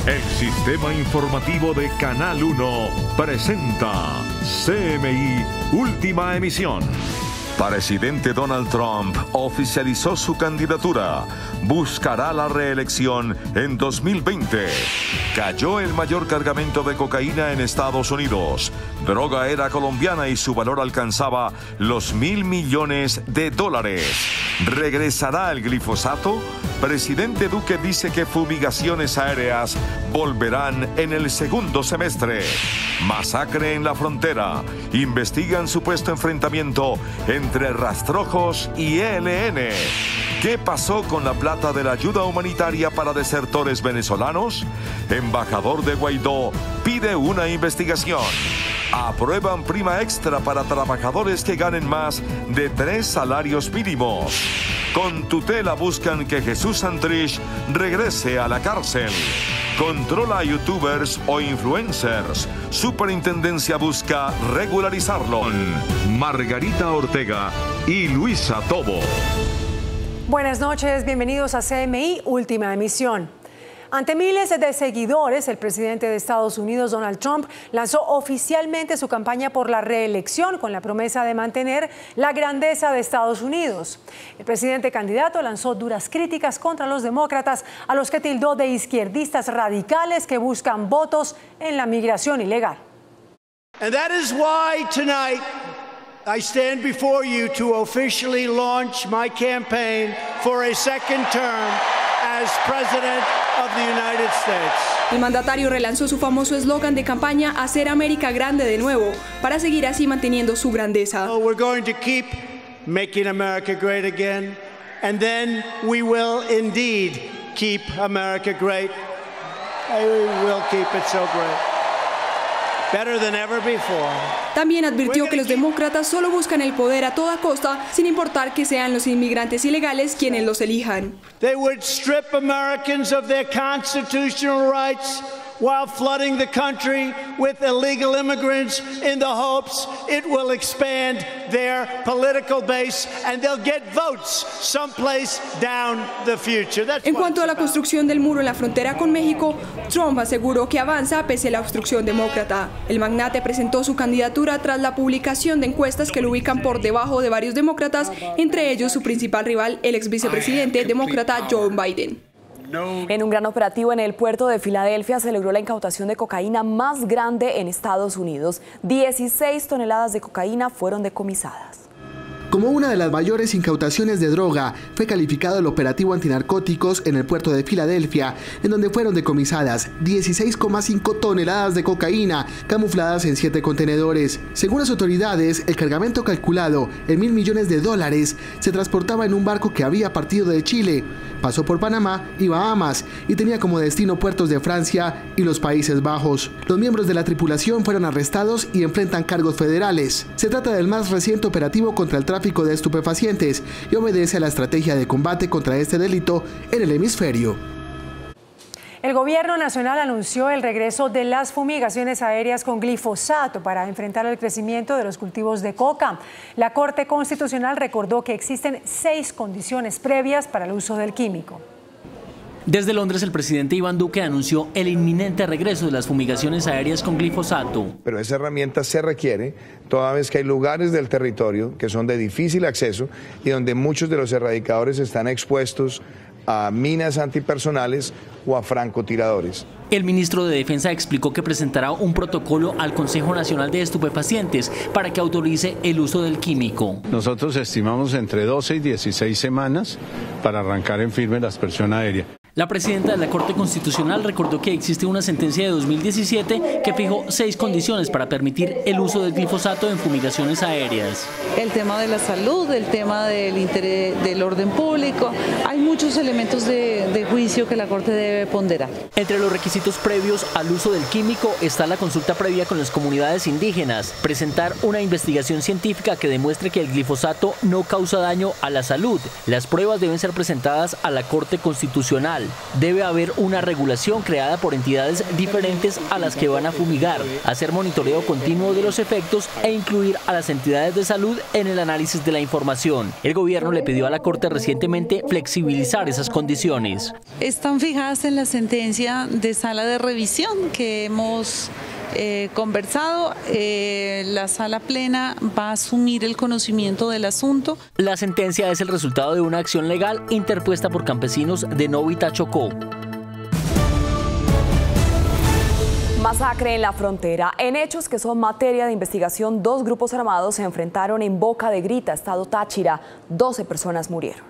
El sistema informativo de Canal 1 presenta CMI Última Emisión. Presidente Donald Trump oficializó su candidatura. Buscará la reelección en 2020. Cayó el mayor cargamento de cocaína en Estados Unidos. Droga era colombiana y su valor alcanzaba los $1.000 millones. ¿Regresará el glifosato? Presidente Duque dice que fumigaciones aéreas volverán en el segundo semestre. Masacre en la frontera. Investigan supuesto enfrentamiento entre rastrojos y ELN. ¿Qué pasó con la plata de la ayuda humanitaria para desertores venezolanos? Embajador de Guaidó pide una investigación. Aprueban prima extra para trabajadores que ganen más de 3 salarios mínimos. Con tutela buscan que Jesús Santrich regrese a la cárcel. Controla a youtubers o influencers. Superintendencia busca regularizarlo. Margarita Ortega y Luisa Tobo. Buenas noches, bienvenidos a CMI Última Emisión. Ante miles de seguidores, el presidente de Estados Unidos, Donald Trump, lanzó oficialmente su campaña por la reelección con la promesa de mantener la grandeza de Estados Unidos. El presidente candidato lanzó duras críticas contra los demócratas, a los que tildó de izquierdistas radicales que buscan votos en la migración ilegal. And that is why tonight I stand before you to officially launch my campaign for a second term as President of the United States. El mandatario relanzó su famoso eslogan de campaña "Hacer América grande de nuevo", para seguir así manteniendo su grandeza. We're going to keep making America great again, and then we will indeed keep America great. We will keep it so great. Better than ever before. También advirtió que los demócratas solo buscan el poder a toda costa, sin importar que sean los inmigrantes ilegales quienes los elijan. They would strip Americans of their constitutional rights while flooding the country with illegal immigrants in the hopes it will expand their political base and they'll get votes someplace down the future. En cuanto a la construcción del muro en la frontera con México, Trump aseguró que avanza pese a la obstrucción demócrata. El magnate presentó su candidatura tras la publicación de encuestas que lo ubican por debajo de varios demócratas, entre ellos su principal rival, el ex vicepresidente demócrata Joe Biden. En un gran operativo en el puerto de Filadelfia se logró la incautación de cocaína más grande en Estados Unidos. 16 toneladas de cocaína fueron decomisadas. Como una de las mayores incautaciones de droga, fue calificado el operativo antinarcóticos en el puerto de Filadelfia, en donde fueron decomisadas 16,5 toneladas de cocaína, camufladas en 7 contenedores. Según las autoridades, el cargamento calculado en $1.000 millones se transportaba en un barco que había partido de Chile, pasó por Panamá y Bahamas y tenía como destino puertos de Francia y los Países Bajos. Los miembros de la tripulación fueron arrestados y enfrentan cargos federales. Se trata del más reciente operativo contra el tráfico de estupefacientes y obedece a la estrategia de combate contra este delito en el hemisferio. El gobierno nacional anunció el regreso de las fumigaciones aéreas con glifosato para enfrentar el crecimiento de los cultivos de coca. La Corte Constitucional recordó que existen 6 condiciones previas para el uso del químico. Desde Londres, el presidente Iván Duque anunció el inminente regreso de las fumigaciones aéreas con glifosato. Pero esa herramienta se requiere toda vez que hay lugares del territorio que son de difícil acceso y donde muchos de los erradicadores están expuestos a minas antipersonales o a francotiradores. El ministro de Defensa explicó que presentará un protocolo al Consejo Nacional de Estupefacientes para que autorice el uso del químico. Nosotros estimamos entre 12 y 16 semanas para arrancar en firme la aspersión aérea. La presidenta de la Corte Constitucional recordó que existe una sentencia de 2017 que fijó 6 condiciones para permitir el uso del glifosato en fumigaciones aéreas. El tema de la salud, el tema del orden público, hay muchos elementos de juicio que la Corte debe ponderar. Entre los requisitos previos al uso del químico está la consulta previa con las comunidades indígenas, presentar una investigación científica que demuestre que el glifosato no causa daño a la salud. Las pruebas deben ser presentadas a la Corte Constitucional. Debe haber una regulación creada por entidades diferentes a las que van a fumigar, hacer monitoreo continuo de los efectos e incluir a las entidades de salud en el análisis de la información. El gobierno le pidió a la Corte recientemente flexibilidad flexibilizar esas condiciones. Están fijadas en la sentencia de sala de revisión que hemos conversado. La sala plena va a asumir el conocimiento del asunto. La sentencia es el resultado de una acción legal interpuesta por campesinos de Novita, Chocó. Masacre en la frontera. En hechos que son materia de investigación, 2 grupos armados se enfrentaron en Boca de Grita, estado Táchira. 12 personas murieron.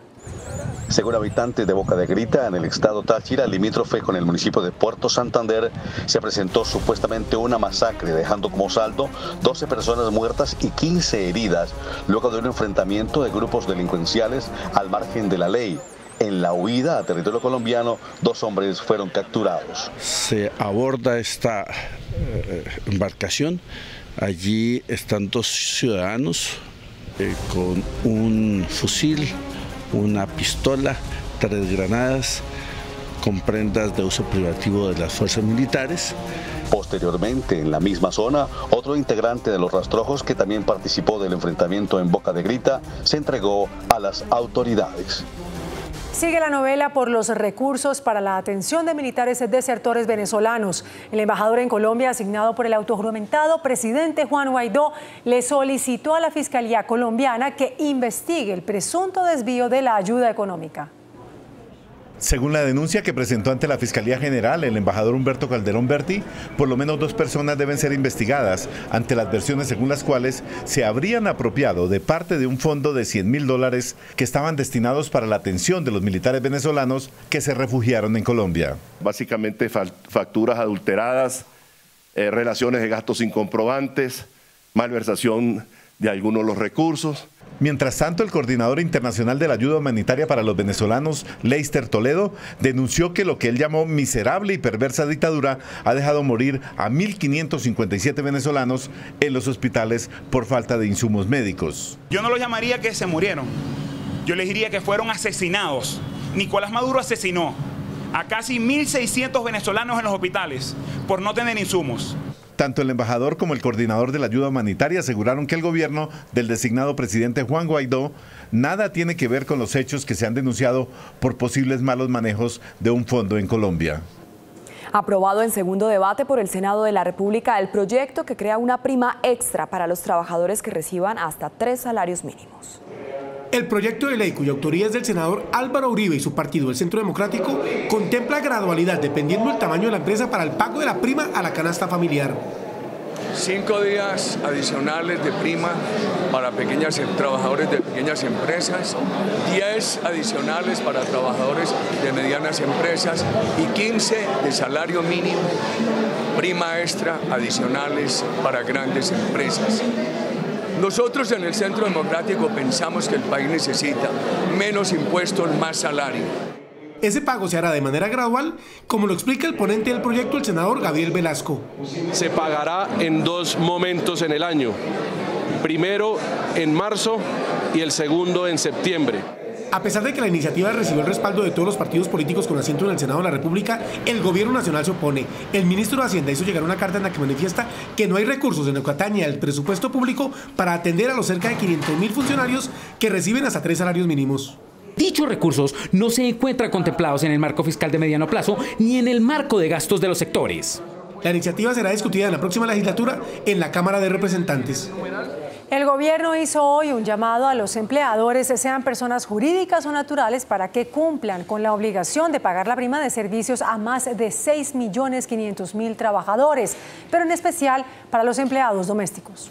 Según habitantes de Boca de Grita, en el estado Táchira, limítrofe con el municipio de Puerto Santander, se presentó supuestamente una masacre, dejando como saldo 12 personas muertas y 15 heridas, luego de un enfrentamiento de grupos delincuenciales al margen de la ley. En la huida a territorio colombiano, 2 hombres fueron capturados. Se aborda esta embarcación. Allí están 2 ciudadanos con un fusil, una pistola, 3 granadas con prendas de uso privativo de las fuerzas militares. Posteriormente, en la misma zona, otro integrante de los rastrojos que también participó del enfrentamiento en Boca de Grita se entregó a las autoridades. Sigue la novela por los recursos para la atención de militares desertores venezolanos. El embajador en Colombia, asignado por el autojuramentado presidente Juan Guaidó, le solicitó a la Fiscalía colombiana que investigue el presunto desvío de la ayuda económica. Según la denuncia que presentó ante la Fiscalía General el embajador Humberto Calderón Berti, por lo menos 2 personas deben ser investigadas ante las versiones según las cuales se habrían apropiado de parte de un fondo de $100.000 que estaban destinados para la atención de los militares venezolanos que se refugiaron en Colombia. Básicamente facturas adulteradas, relaciones de gastos sin comprobantes, malversación de algunos de los recursos. Mientras tanto, el coordinador internacional de la ayuda humanitaria para los venezolanos, Leister Toledo, denunció que lo que él llamó miserable y perversa dictadura ha dejado morir a 1.557 venezolanos en los hospitales por falta de insumos médicos. Yo no lo llamaría que se murieron, yo les diría que fueron asesinados. Nicolás Maduro asesinó a casi 1.600 venezolanos en los hospitales por no tener insumos. Tanto el embajador como el coordinador de la ayuda humanitaria aseguraron que el gobierno del designado presidente Juan Guaidó nada tiene que ver con los hechos que se han denunciado por posibles malos manejos de un fondo en Colombia. Aprobado en segundo debate por el Senado de la República el proyecto que crea una prima extra para los trabajadores que reciban hasta 3 salarios mínimos. El proyecto de ley, cuya autoría es del senador Álvaro Uribe y su partido, el Centro Democrático, contempla gradualidad dependiendo del tamaño de la empresa para el pago de la prima a la canasta familiar. 5 días adicionales de prima para trabajadores de pequeñas empresas, 10 adicionales para trabajadores de medianas empresas y 15 de salario mínimo, prima extra adicionales para grandes empresas. Nosotros en el Centro Democrático pensamos que el país necesita menos impuestos, más salario. Ese pago se hará de manera gradual, como lo explica el ponente del proyecto, el senador Gabriel Velasco. Se pagará en 2 momentos en el año, primero en marzo y el segundo en septiembre. A pesar de que la iniciativa recibió el respaldo de todos los partidos políticos con asiento en el Senado de la República, el gobierno nacional se opone. El ministro de Hacienda hizo llegar una carta en la que manifiesta que no hay recursos en lo que atañe al presupuesto público para atender a los cerca de 500.000 funcionarios que reciben hasta 3 salarios mínimos. Dichos recursos no se encuentran contemplados en el marco fiscal de mediano plazo ni en el marco de gastos de los sectores. La iniciativa será discutida en la próxima legislatura en la Cámara de Representantes. El gobierno hizo hoy un llamado a los empleadores, sean personas jurídicas o naturales, para que cumplan con la obligación de pagar la prima de servicios a más de 6.500.000 trabajadores, pero en especial para los empleados domésticos.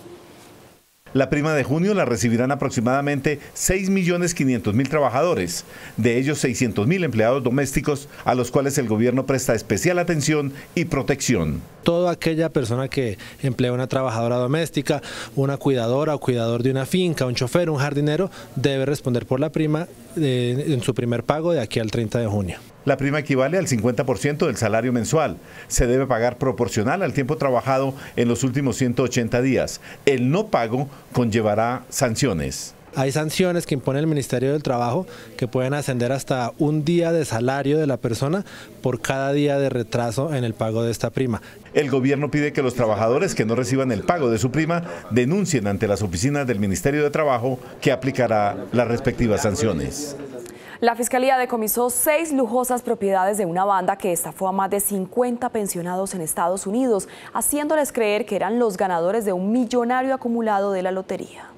La prima de junio la recibirán aproximadamente 6.500.000 trabajadores, de ellos 600.000 empleados domésticos a los cuales el gobierno presta especial atención y protección. Toda aquella persona que emplea una trabajadora doméstica, una cuidadora o cuidador de una finca, un chofer, un jardinero, debe responder por la prima en su primer pago de aquí al 30 de junio. La prima equivale al 50% del salario mensual. Se debe pagar proporcional al tiempo trabajado en los últimos 180 días. El no pago conllevará sanciones. Hay sanciones que impone el Ministerio del Trabajo que pueden ascender hasta 1 día de salario de la persona por cada día de retraso en el pago de esta prima. El gobierno pide que los trabajadores que no reciban el pago de su prima denuncien ante las oficinas del Ministerio de Trabajo, que aplicará las respectivas sanciones. La Fiscalía decomisó 6 lujosas propiedades de una banda que estafó a más de 50 pensionados en Estados Unidos, haciéndoles creer que eran los ganadores de un millonario acumulado de la lotería.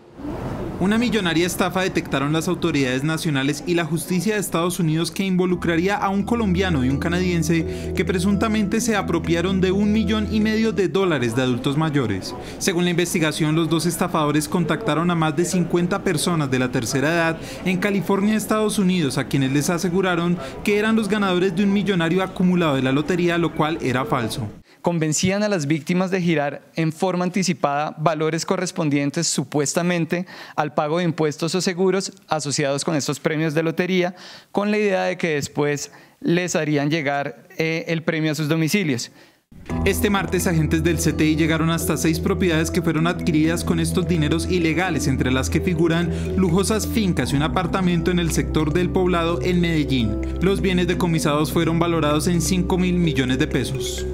Una millonaria estafa detectaron las autoridades nacionales y la justicia de Estados Unidos que involucraría a un colombiano y un canadiense que presuntamente se apropiaron de $1,5 millones de adultos mayores. Según la investigación, los dos estafadores contactaron a más de 50 personas de la tercera edad en California, Estados Unidos, a quienes les aseguraron que eran los ganadores de un millonario acumulado de la lotería, lo cual era falso. Convencían a las víctimas de girar en forma anticipada valores correspondientes supuestamente al pago de impuestos o seguros asociados con estos premios de lotería, con la idea de que después les harían llegar el premio a sus domicilios. Este martes, agentes del CTI llegaron hasta 6 propiedades que fueron adquiridas con estos dineros ilegales, entre las que figuran lujosas fincas y un apartamento en el sector del Poblado en Medellín. Los bienes decomisados fueron valorados en $5.000 millones.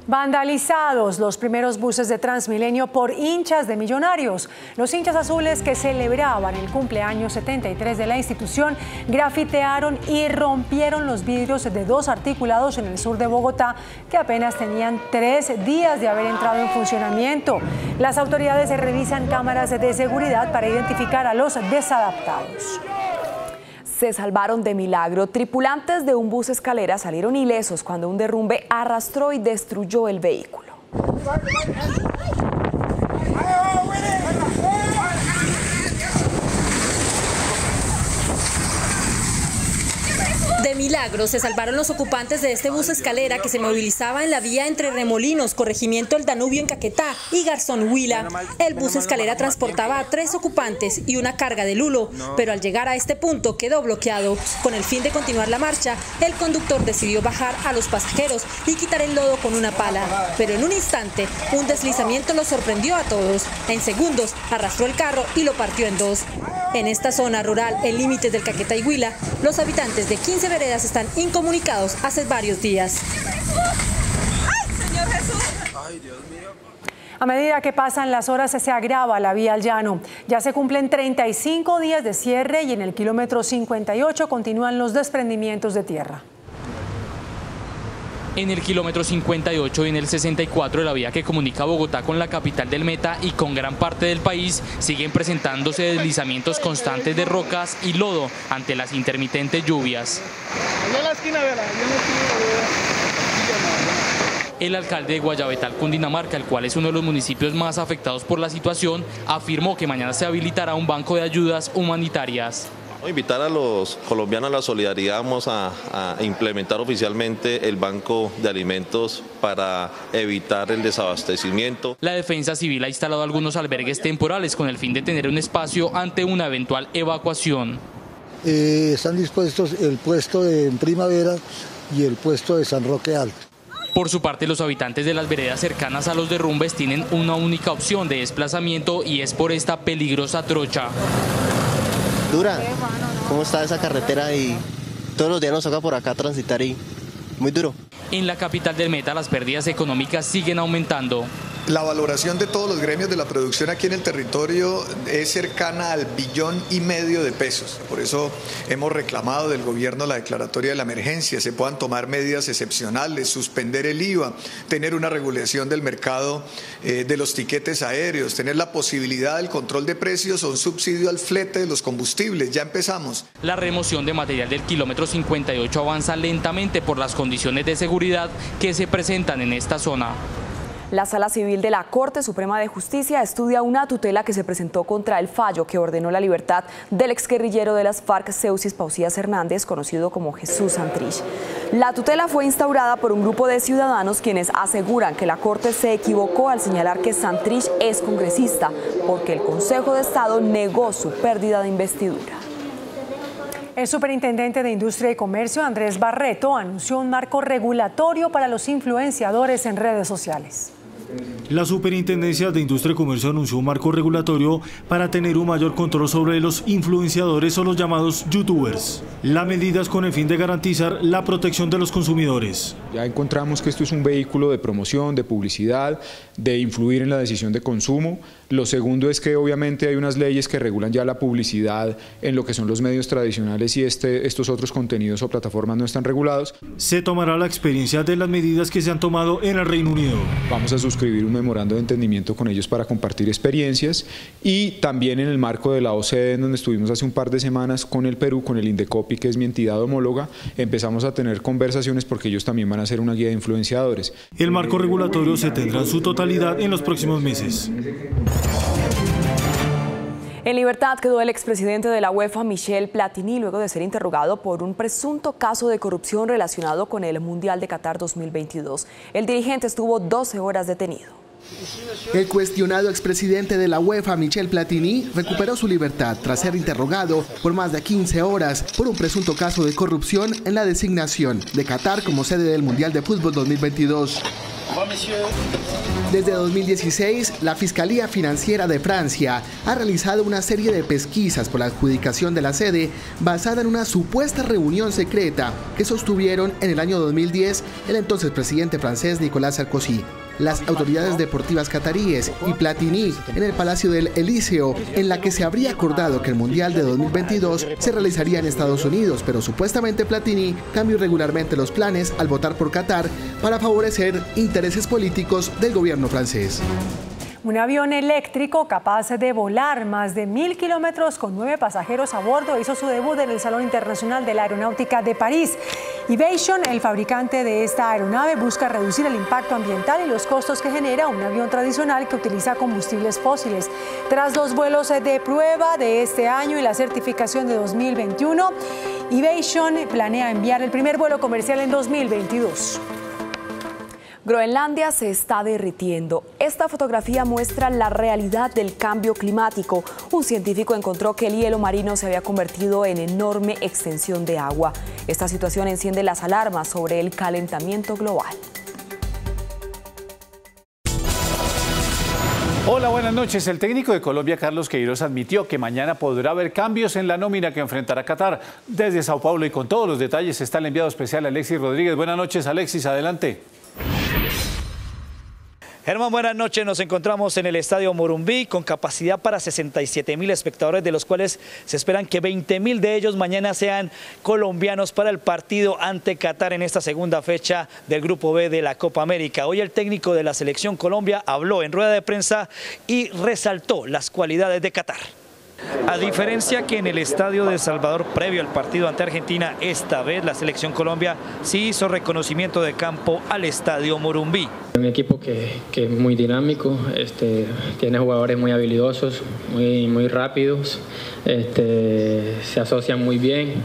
Vandalizados los primeros buses de Transmilenio por hinchas de Millonarios. Los hinchas azules que celebraban el cumpleaños 73 de la institución grafitearon y rompieron los vidrios de 2 articulados en el sur de Bogotá que apenas tenían 3 días de haber entrado en funcionamiento. Las autoridades revisan cámaras de seguridad para identificar a los desadaptados. Se salvaron de milagro. Tripulantes de un bus escalera salieron ilesos cuando un derrumbe arrastró y destruyó el vehículo. De milagro se salvaron los ocupantes de este bus escalera que se movilizaba en la vía entre Remolinos, Corregimiento El Danubio en Caquetá y Garzón Huila. El bus escalera transportaba a 3 ocupantes y una carga de lulo, pero al llegar a este punto quedó bloqueado. Con el fin de continuar la marcha, el conductor decidió bajar a los pasajeros y quitar el lodo con una pala. Pero en un instante, un deslizamiento los sorprendió a todos. En segundos, arrastró el carro y lo partió en 2. En esta zona rural, en límites del Caquetá y Huila, los habitantes de 15 veredas están incomunicados hace varios días. ¡Ay, Señor Jesús! ¡Ay, Dios mío! A medida que pasan las horas se agrava la vía al llano. Ya se cumplen 35 días de cierre y en el kilómetro 58 continúan los desprendimientos de tierra. En el kilómetro 58 y en el 64 de la vía que comunica Bogotá con la capital del Meta y con gran parte del país siguen presentándose deslizamientos constantes de rocas y lodo ante las intermitentes lluvias. El alcalde de Guayabetal, Cundinamarca, el cual es uno de los municipios más afectados por la situación, afirmó que mañana se habilitará un banco de ayudas humanitarias. Invitar a los colombianos a la solidaridad, vamos a implementar oficialmente el Banco de Alimentos para evitar el desabastecimiento. La Defensa Civil ha instalado algunos albergues temporales con el fin de tener un espacio ante una eventual evacuación. Están dispuestos el puesto de Primavera y el puesto de San Roque Alto. Por su parte, los habitantes de las veredas cercanas a los derrumbes tienen una única opción de desplazamiento y es por esta peligrosa trocha. Dura, ¿cómo está esa carretera? Y todos los días nos toca por acá transitar y muy duro. En la capital del Meta las pérdidas económicas siguen aumentando. La valoración de todos los gremios de la producción aquí en el territorio es cercana al $1,5 billones de pesos. Por eso hemos reclamado del gobierno la declaratoria de la emergencia, se puedan tomar medidas excepcionales, suspender el IVA, tener una regulación del mercado de los tiquetes aéreos, tener la posibilidad del control de precios o un subsidio al flete de los combustibles. Ya empezamos. La remoción de material del kilómetro 58 avanza lentamente por las condiciones de seguridad que se presentan en esta zona. La Sala Civil de la Corte Suprema de Justicia estudia una tutela que se presentó contra el fallo que ordenó la libertad del exguerrillero de las FARC, Seusis Pausías Hernández, conocido como Jesús Santrich. La tutela fue instaurada por un grupo de ciudadanos quienes aseguran que la Corte se equivocó al señalar que Santrich es congresista porque el Consejo de Estado negó su pérdida de investidura. El superintendente de Industria y Comercio, Andrés Barreto, anunció un marco regulatorio para los influenciadores en redes sociales. La Superintendencia de Industria y Comercio anunció un marco regulatorio para tener un mayor control sobre los influenciadores o los llamados youtubers. La medida es con el fin de garantizar la protección de los consumidores. Ya encontramos que esto es un vehículo de promoción, de publicidad, de influir en la decisión de consumo. Lo segundo es que obviamente hay unas leyes que regulan ya la publicidad en lo que son los medios tradicionales y estos otros contenidos o plataformas no están regulados. Se tomará la experiencia de las medidas que se han tomado en el Reino Unido. Vamos a suscribir un memorando de entendimiento con ellos para compartir experiencias y también en el marco de la OCDE, en donde estuvimos hace un par de semanas con el Perú, con el Indecopi, que es mi entidad homóloga, empezamos a tener conversaciones porque ellos también van a hacer una guía de influenciadores. El marco regulatorio se tendrá en su totalidad en los próximos meses. En libertad quedó el expresidente de la UEFA, Michel Platini, luego de ser interrogado por un presunto caso de corrupción relacionado con el Mundial de Qatar 2022. El dirigente estuvo 12 horas detenido. El cuestionado expresidente de la UEFA, Michel Platini, recuperó su libertad tras ser interrogado por más de 15 horas por un presunto caso de corrupción en la designación de Qatar como sede del Mundial de Fútbol 2022. Desde 2016, la Fiscalía Financiera de Francia ha realizado una serie de pesquisas por la adjudicación de la sede basada en una supuesta reunión secreta que sostuvieron en el año 2010 el entonces presidente francés Nicolas Sarkozy, las autoridades deportivas cataríes y Platini en el Palacio del Elíseo, en la que se habría acordado que el Mundial de 2022 se realizaría en Estados Unidos, pero supuestamente Platini cambió irregularmente los planes al votar por Qatar para favorecer intereses políticos del gobierno francés. Un avión eléctrico capaz de volar más de 1000 kilómetros con 9 pasajeros a bordo hizo su debut en el Salón Internacional de la Aeronáutica de París. Eviation, el fabricante de esta aeronave, busca reducir el impacto ambiental y los costos que genera un avión tradicional que utiliza combustibles fósiles. Tras los vuelos de prueba de este año y la certificación de 2021, Eviation planea enviar el primer vuelo comercial en 2022. Groenlandia se está derritiendo. Esta fotografía muestra la realidad del cambio climático. Un científico encontró que el hielo marino se había convertido en enorme extensión de agua. Esta situación enciende las alarmas sobre el calentamiento global. Hola, buenas noches. El técnico de Colombia, Carlos Queiroz, admitió que mañana podrá haber cambios en la nómina que enfrentará Qatar. Desde Sao Paulo y con todos los detalles está el enviado especial Alexis Rodríguez. Buenas noches, Alexis, adelante. Germán, buenas noches. Nos encontramos en el Estadio Morumbí con capacidad para 67.000 espectadores, de los cuales se esperan que 20.000 de ellos mañana sean colombianos para el partido ante Qatar en esta segunda fecha del Grupo B de la Copa América. Hoy el técnico de la Selección Colombia habló en rueda de prensa y resaltó las cualidades de Qatar. A diferencia que en el estadio de Salvador previo al partido ante Argentina, esta vez la Selección Colombia sí hizo reconocimiento de campo al estadio Morumbí. Un equipo que es muy dinámico, tiene jugadores muy habilidosos, muy rápidos, se asocian muy bien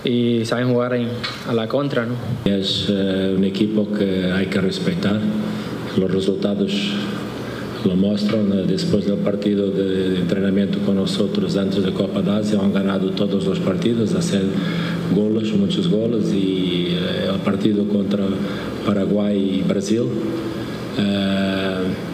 y saben jugar a la contra, ¿no? Es un equipo que hay que respetar. Los resultados lo muestran. Después del partido de entrenamiento con nosotros dentro de Copa de Asia, han ganado todos los partidos, hacen goles, muchos goles, y el partido contra Paraguay y Brasil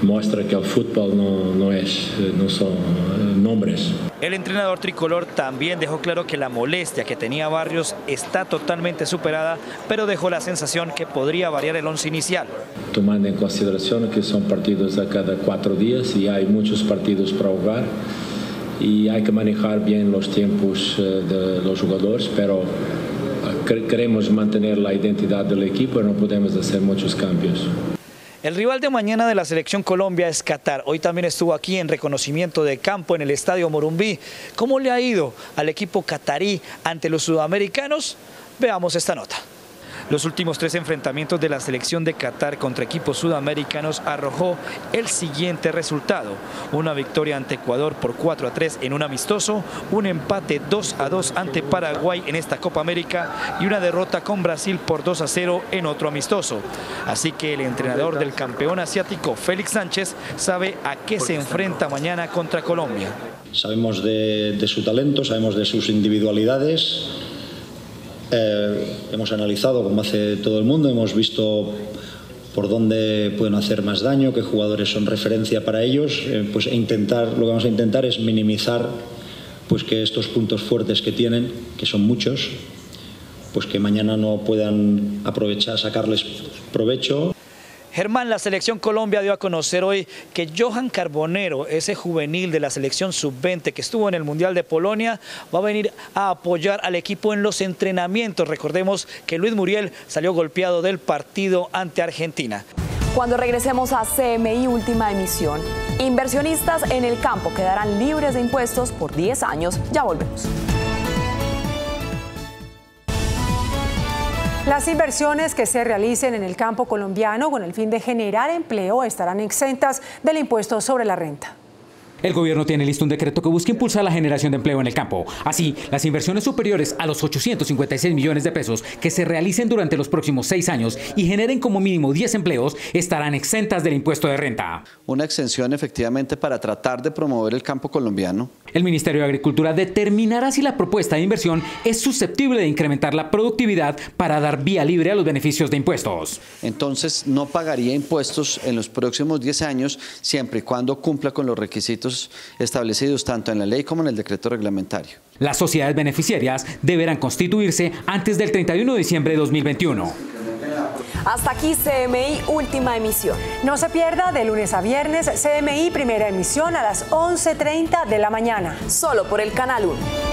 muestra que el fútbol no son nombres. El entrenador tricolor también dejó claro que la molestia que tenía Barrios está totalmente superada, pero dejó la sensación que podría variar el once inicial. Tomando en consideración que son partidos a cada 4 días y hay muchos partidos para jugar y hay que manejar bien los tiempos de los jugadores, pero queremos mantener la identidad del equipo y no podemos hacer muchos cambios. El rival de mañana de la Selección Colombia es Qatar. Hoy también estuvo aquí en reconocimiento de campo en el Estadio Morumbí. ¿Cómo le ha ido al equipo catarí ante los sudamericanos? Veamos esta nota. Los últimos 3 enfrentamientos de la selección de Qatar contra equipos sudamericanos arrojó el siguiente resultado: una victoria ante Ecuador por 4-3 en un amistoso, un empate 2-2 ante Paraguay en esta Copa América y una derrota con Brasil por 2-0 en otro amistoso. Así que el entrenador del campeón asiático, Félix Sánchez, sabe a qué se enfrenta mañana contra Colombia. Sabemos de su talento, sabemos de sus individualidades. Hemos analizado, como hace todo el mundo, hemos visto por dónde pueden hacer más daño, qué jugadores son referencia para ellos, pues lo que vamos a intentar es minimizar pues que estos puntos fuertes que tienen, que son muchos, pues que mañana no puedan aprovechar, sacarles provecho. Germán, la selección Colombia dio a conocer hoy que Johan Carbonero, ese juvenil de la selección sub-20 que estuvo en el Mundial de Polonia, va a venir a apoyar al equipo en los entrenamientos. Recordemos que Luis Muriel salió golpeado del partido ante Argentina. Cuando regresemos a CMI Última Emisión, inversionistas en el campo quedarán libres de impuestos por 10 años. Ya volvemos. Las inversiones que se realicen en el campo colombiano con el fin de generar empleo estarán exentas del impuesto sobre la renta. El gobierno tiene listo un decreto que busca impulsar la generación de empleo en el campo. Así, las inversiones superiores a los 856 millones de pesos que se realicen durante los próximos 6 años y generen como mínimo 10 empleos estarán exentas del impuesto de renta. Una exención efectivamente para tratar de promover el campo colombiano. El Ministerio de Agricultura determinará si la propuesta de inversión es susceptible de incrementar la productividad para dar vía libre a los beneficios de impuestos. Entonces, no pagaría impuestos en los próximos 10 años siempre y cuando cumpla con los requisitos establecidos tanto en la ley como en el decreto reglamentario. Las sociedades beneficiarias deberán constituirse antes del 31 de diciembre de 2021. Hasta aquí CMI Última Emisión. No se pierda de lunes a viernes CMI Primera Emisión a las 11:30 de la mañana. Solo por el Canal 1.